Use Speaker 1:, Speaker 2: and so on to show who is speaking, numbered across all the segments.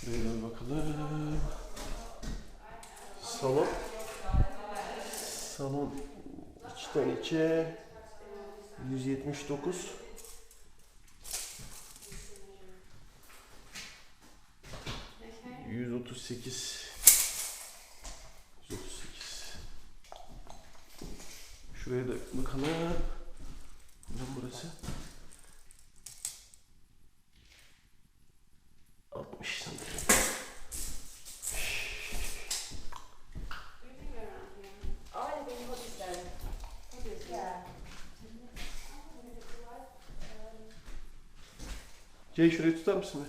Speaker 1: Şuraya bakalım. Salon. Salon içten içe 179. %38. 138. Şuraya da bakalım. Buradan burası. 60 santim. Cey şurayı tutar mısın?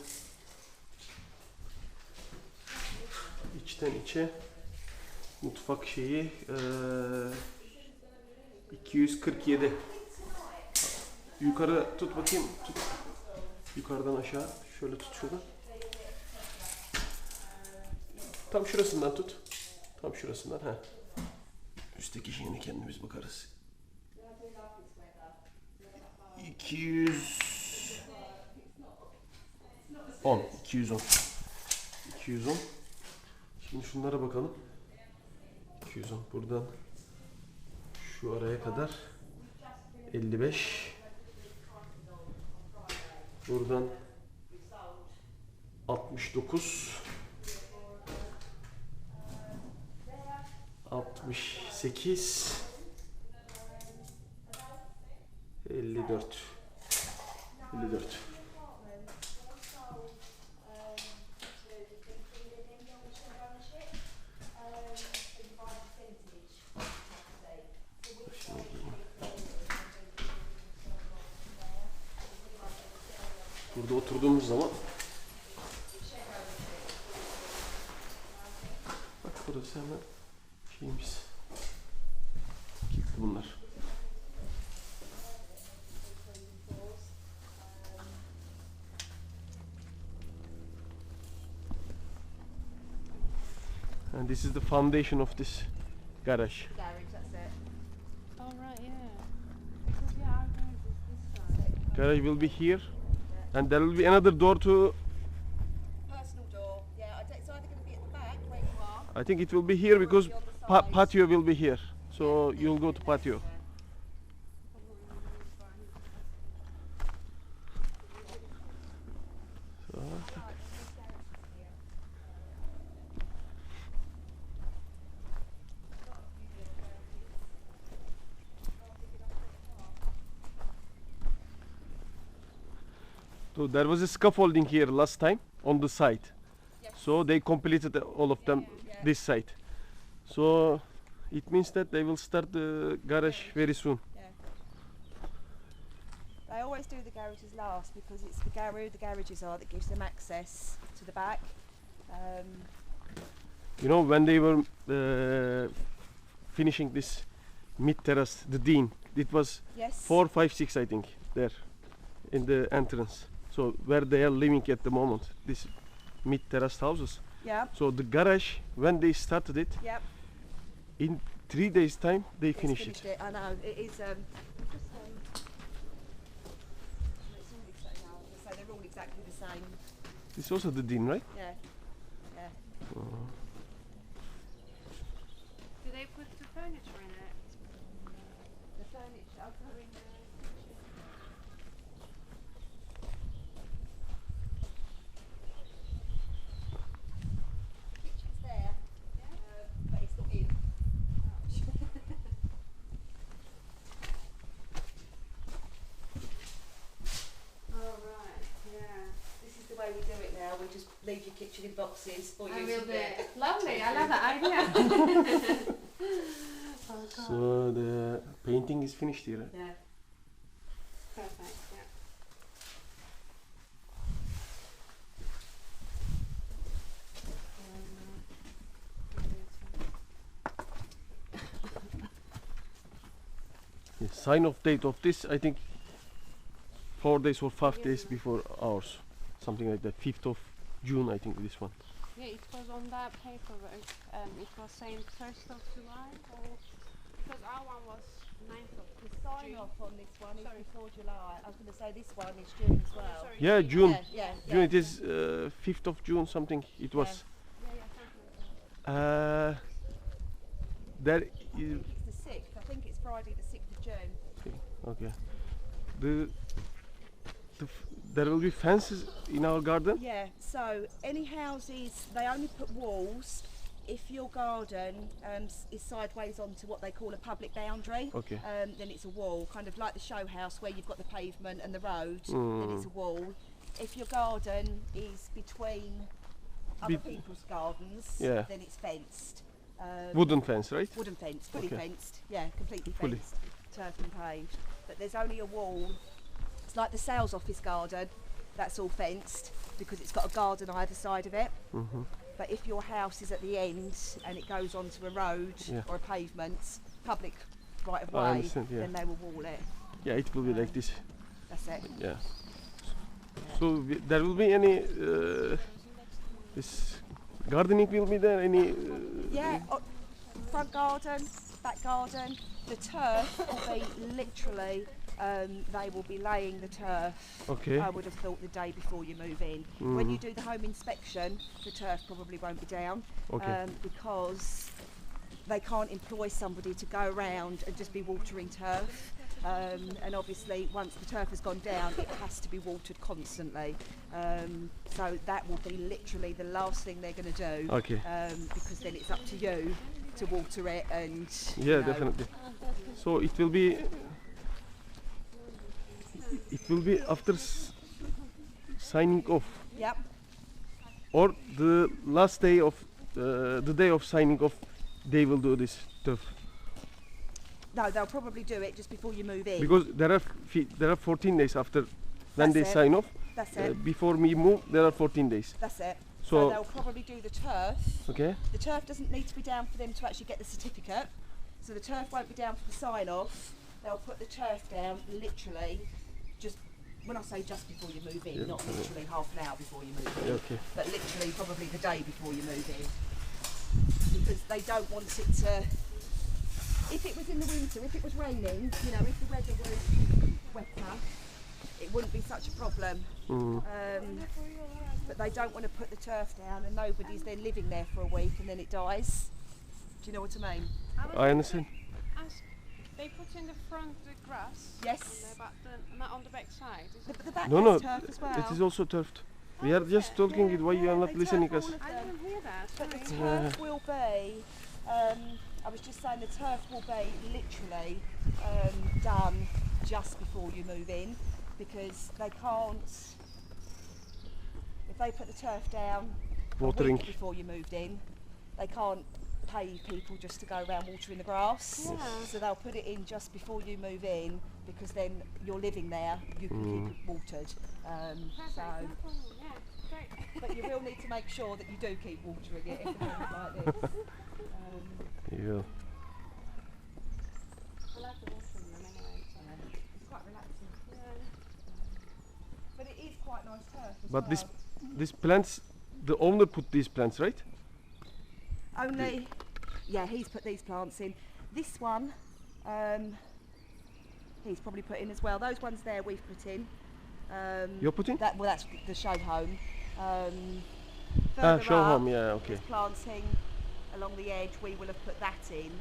Speaker 1: İçten içe mutfak şeyi 247. Yukarı tut bakayım. Tut. Yukarıdan aşağı. Şöyle tut şuradan. Tam şurasından tut. Tam şurasından. Ha. Üstteki şeyine kendimiz bakarız. 210. 210. Şimdi şunlara bakalım. 210 buradan şu araya kadar 55. Buradan 69. 68. 54. 54. Burada oturduğumuz zaman bak burası hemen şeyimiz. Kilitli bunlar. And this is the foundation of this garage.
Speaker 2: Garage, that's it.
Speaker 3: Oh right, yeah. Because yeah, our garage is this side.
Speaker 1: Garage will be here, and there will be another door to.
Speaker 2: Personal door. Yeah, it's either going to be at the back where you are.
Speaker 1: I think it will be here because patio will be here, so you'll go to patio. So, so there was a scaffolding here last time on the side.
Speaker 2: Yes.
Speaker 1: So they completed all of them this side. So it means that they will start the garage very soon.
Speaker 2: They always do the garages last because it's the garages are that gives them access to the back.
Speaker 1: You know, when they were finishing this mid terrace, the dean, it was
Speaker 2: Yes.
Speaker 1: 4, 5, 6, I think, there in the entrance. So where they are living at the moment, this mid terrace houses.
Speaker 2: Yeah.
Speaker 1: So the garage, when they started it,
Speaker 2: Yep.
Speaker 1: in 3 days time they
Speaker 2: It's
Speaker 1: finished it.
Speaker 2: I know it is. It's all exactly now. So they're all exactly the same.
Speaker 1: This is also the dean, right?
Speaker 2: Yeah. Yeah.
Speaker 3: Do they put the furniture in it?
Speaker 2: The furniture. I'll go in there. Kitchen's there. But it's not in.
Speaker 3: Oh right, yeah.
Speaker 2: This is the way we do it now. We just leave your kitchen in boxes for
Speaker 3: I
Speaker 2: you
Speaker 3: will
Speaker 2: to
Speaker 3: do
Speaker 2: get.
Speaker 3: it. Lovely, I love that idea. Oh god.
Speaker 1: So the painting is finished here.
Speaker 2: Yeah.
Speaker 3: Perfect, yeah.
Speaker 1: The sign of date of this, I think 4 days or 5 days before ours, something like that. 5th of June, I think this one.
Speaker 3: Yeah, it was on that paperwork. It was saying 1st of July, or because our one was 9th of
Speaker 2: The sign
Speaker 3: June.
Speaker 2: off on this one is
Speaker 3: Sorry.
Speaker 2: before July. I was going to say this one is June as well.
Speaker 3: Sorry.
Speaker 1: Yeah, June.
Speaker 2: Yeah,
Speaker 1: June. It is 5th of June something. It was.
Speaker 3: Yeah, something like that.
Speaker 1: There
Speaker 2: I
Speaker 1: is.
Speaker 2: think it's the 6th. I think it's Friday the 6th of June.
Speaker 1: Okay. There will be fences in our garden.
Speaker 2: Yeah, so any houses, they only put walls if your garden is sideways onto what they call a public boundary.
Speaker 1: Okay.
Speaker 2: Then it's a wall, kind of like the show house where you've got the pavement and the road, then it's a wall. If your garden is between other people's gardens,
Speaker 1: Yeah.
Speaker 2: then it's fenced.
Speaker 1: Wooden fence, right?
Speaker 2: Wooden fence, fully
Speaker 1: Okay.
Speaker 2: fenced, yeah, completely
Speaker 1: Fully.
Speaker 2: fenced, turf and paved. But there's only a wall. It's like the sales office garden, that's all fenced because it's got a garden either side of it.
Speaker 1: Mm-hmm.
Speaker 2: But if your house is at the end and it goes onto a road
Speaker 1: Yeah.
Speaker 2: or a pavement, public right of
Speaker 1: I
Speaker 2: way,
Speaker 1: understand, yeah.
Speaker 2: then they will wall it.
Speaker 1: Yeah, it will be like this.
Speaker 2: That's it.
Speaker 1: Yeah. So there will be any this gardening will be there any?
Speaker 2: Yeah, front garden, back garden. The turf will be literally, they will be laying the turf.
Speaker 1: Okay.
Speaker 2: I would have thought the day before you move in. When you do the home inspection, the turf probably won't be down
Speaker 1: Okay.
Speaker 2: because they can't employ somebody to go around and just be watering turf. And obviously once the turf has gone down it has to be watered constantly, so that will be literally the last thing they're going to do,
Speaker 1: Okay.
Speaker 2: because then it's up to you to water it and
Speaker 1: Yeah,
Speaker 2: you know,
Speaker 1: definitely. So it will be after signing off
Speaker 2: Yep.
Speaker 1: or the last day of the day of signing off they will do this turf
Speaker 2: No, they'll probably do it just before you move in.
Speaker 1: because there are 14 days after when
Speaker 2: That's
Speaker 1: they
Speaker 2: it.
Speaker 1: sign off.
Speaker 2: That's it.
Speaker 1: Before we move there are 14 days.
Speaker 2: That's it. So
Speaker 1: So
Speaker 2: they'll probably do the turf.
Speaker 1: okay.
Speaker 2: The turf doesn't need to be down for them to actually get the certificate. So the turf won't be down for the sign off. They'll put the turf down literally just, when I say just before you move in,
Speaker 1: Yeah,
Speaker 2: not literally half an hour before you move in,
Speaker 1: Yeah, okay.
Speaker 2: but literally probably the day before you move in. Because they don't want it to, if it was in the winter, if it was raining, you know, if the weather was wetter, it wouldn't be such a problem. But they don't want to put the turf down and nobody's then living there for a week and then it dies. Do you know what I mean?
Speaker 1: I understand.
Speaker 3: They put in the front the grass.
Speaker 2: Yes.
Speaker 3: Not on the back side. Is it?
Speaker 2: The back
Speaker 1: No,
Speaker 2: has turf as well.
Speaker 1: it is also turfed. We are just talking it. Why you are not
Speaker 2: They
Speaker 1: listening
Speaker 2: turf
Speaker 1: us?
Speaker 2: all of
Speaker 3: I
Speaker 2: them.
Speaker 3: didn't hear that.
Speaker 2: But the
Speaker 3: sorry.
Speaker 2: turf will be, I was just saying the turf will be literally done just before you move in because they can't, if they put the turf down a
Speaker 1: Watering.
Speaker 2: week before you moved in, they can't pay people just to go around watering the grass.
Speaker 3: Yeah.
Speaker 2: So they'll put it in just before you move in because then you're living there, you can keep it watered.
Speaker 3: Perfect,
Speaker 2: So,
Speaker 3: no problem. Yeah, great.
Speaker 2: but you will need to make sure that you do keep watering it if it goes like this.
Speaker 1: Yeah.
Speaker 3: I like the washing them anyway. So.
Speaker 2: It's quite relaxing.
Speaker 3: Yeah.
Speaker 2: But it is quite nice turf as
Speaker 1: But
Speaker 2: well.
Speaker 1: these plants, the owner put these plants, right?
Speaker 2: Only, yeah, he's put these plants in. This one, he's probably put in as well. Those ones there we've put in.
Speaker 1: You're putting?
Speaker 2: Well, that's the show home.
Speaker 1: Ah,
Speaker 2: Further
Speaker 1: show
Speaker 2: up,
Speaker 1: home. Yeah, okay.
Speaker 2: there's planting along the edge. We will have put that in.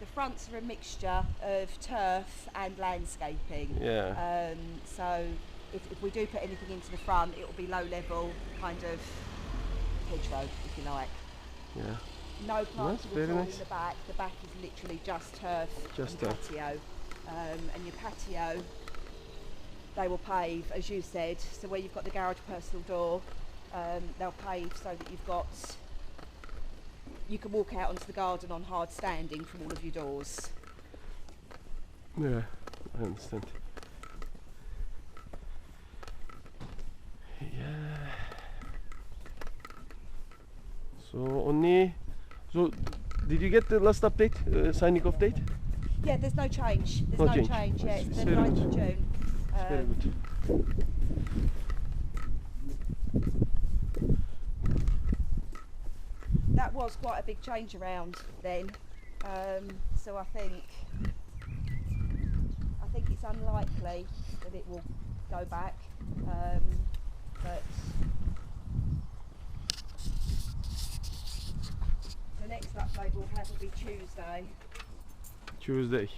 Speaker 2: The fronts are a mixture of turf and landscaping.
Speaker 1: Yeah.
Speaker 2: So if we do put anything into the front, it will be low level, kind of hedgerow, if you like.
Speaker 1: Yeah.
Speaker 2: No planting
Speaker 1: very
Speaker 2: at all
Speaker 1: nice.
Speaker 2: in the back. The back is literally just turf
Speaker 1: Just
Speaker 2: and
Speaker 1: turf.
Speaker 2: patio. And your patio, they will pave, as you said. So where you've got the garage personal door, they'll pave so that you can walk out onto the garden on hard standing from all of your doors.
Speaker 1: Yeah, I understand. Yeah. So did you get the last update, signing off date?
Speaker 2: Yeah, there's no change. There's
Speaker 1: No
Speaker 2: no
Speaker 1: change.
Speaker 2: change. Yeah,
Speaker 1: It's
Speaker 2: it's the
Speaker 1: very
Speaker 2: 9th
Speaker 1: good.
Speaker 2: of June.
Speaker 1: It's very good.
Speaker 2: That was quite a big change around then. So I think unlikely that it will go back, but the next upload we'll have will be Tuesday.
Speaker 1: Tuesday.